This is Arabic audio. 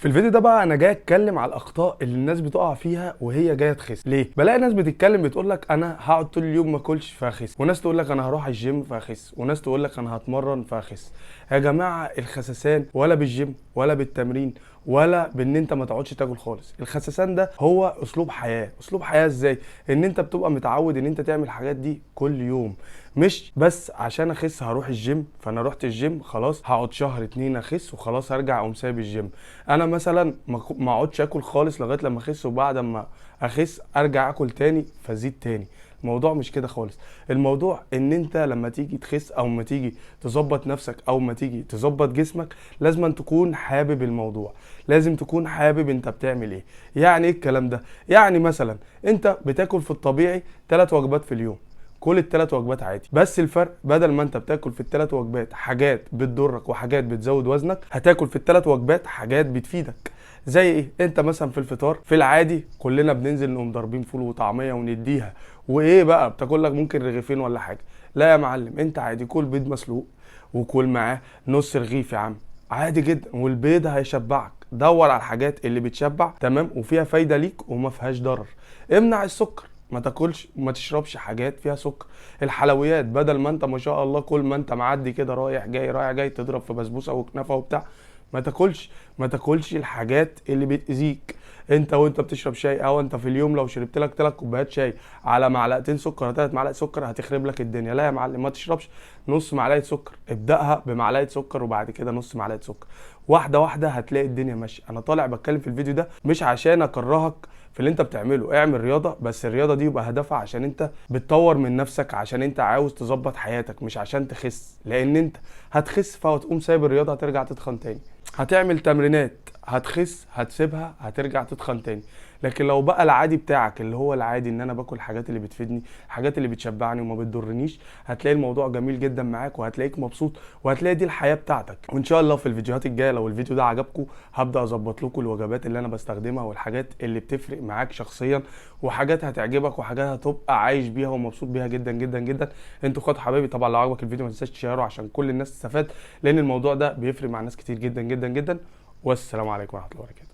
في الفيديو ده بقى انا جاي اتكلم على الاخطاء اللي الناس بتقع فيها وهي جايه تخس. ليه؟ بلاقي ناس بتتكلم بتقول لك انا هقعد طول اليوم ما اكلش فاخس، وناس تقول لك انا هروح الجيم فاخس، وناس تقول لك انا هتمرن فاخس. يا جماعه الخسسان ولا بالجيم ولا بالتمرين ولا بان انت ما تقعدش تاكل خالص. الخسسان ده هو اسلوب حياه. اسلوب حياه ازاي؟ ان انت بتبقى متعود ان انت تعمل الحاجات دي كل يوم، مش بس عشان اخس هروح الجيم، فانا رحت الجيم خلاص هقعد شهر اتنين اخس وخلاص هرجع اقوم سايب الجيم. انا مثلا ما اقعدش اكل خالص لغايه لما اخس، وبعد ما اخس ارجع اكل تاني فزيد تاني. الموضوع مش كده خالص. الموضوع ان انت لما تيجي تخس او ما تيجي تظبط نفسك او ما تيجي تظبط جسمك لازم أن تكون حابب الموضوع. لازم تكون حابب انت بتعمل ايه. يعني ايه الكلام ده؟ يعني مثلا انت بتاكل في الطبيعي 3 وجبات في اليوم، كل الثلاث وجبات عادي، بس الفرق بدل ما انت بتاكل في الثلاث وجبات حاجات بتضرك وحاجات بتزود وزنك، هتاكل في الثلاث وجبات حاجات بتفيدك. زي ايه؟ انت مثلا في الفطار في العادي كلنا بننزل نقوم ضاربين فول وطعميه ونديها، وايه بقى بتاكل لك ممكن رغيفين ولا حاجه. لا يا معلم، انت عادي كل بيض مسلوق وكل معاه نص رغيف يا عم، عادي جدا، والبيض هيشبعك. دور على الحاجات اللي بتشبع تمام وفيها فايده ليك وما فيهاش ضرر. امنع السكر، ما تاكلش وما تشربش حاجات فيها سكر. الحلويات بدل ما انت ما شاء الله كل ما انت معدي كده رايح جاي رايح جاي تضرب في بسبوسه وكنافه وبتاع، ما تاكلش الحاجات اللي بتاذيك. انت وانت بتشرب شاي او انت في اليوم لو شربت لك 3 كوبايات شاي على معلقتين سكر 3 معالق سكر هتخرب لك الدنيا. لا يا معلم، ما تشربش نص معلقه سكر، ابداها بمعلقه سكر وبعد كده نص معلقه سكر، واحده واحده هتلاقي الدنيا ماشيه. انا طالع بتكلم في الفيديو ده مش عشان اكرهك في اللي انت بتعمله، اعمل رياضه، بس الرياضه دي يبقى هدفها عشان انت بتطور من نفسك، عشان انت عاوز تظبط حياتك، مش عشان تخس. لان انت هتخس فهتقوم سايب الرياضه هترجع تتخن تاني. هتعمل تمرينات هتخس هتسيبها هترجع تتخن تاني. لكن لو بقى العادي بتاعك اللي هو العادي ان انا باكل الحاجات اللي بتفيدني، الحاجات اللي بتشبعني وما بتضرنيش، هتلاقي الموضوع جميل جدا معاك وهتلاقيك مبسوط وهتلاقي دي الحياه بتاعتك. وان شاء الله في الفيديوهات الجايه لو الفيديو ده عجبكم هبدا اظبط لكم الوجبات اللي انا بستخدمها والحاجات اللي بتفرق معاك شخصيا، وحاجات هتعجبك وحاجات هتبقى عايش بيها ومبسوط بيها جدا جدا جدا. انتوا اخوات حبايبي، طبعا لو عجبك الفيديو ما تنساش تشيره عشان كل الناس تستفاد، لان الموضوع ده بيفرق مع ناس كتير جدا جدا جدا. والسلام عليكم ورحمه الله وبركاته.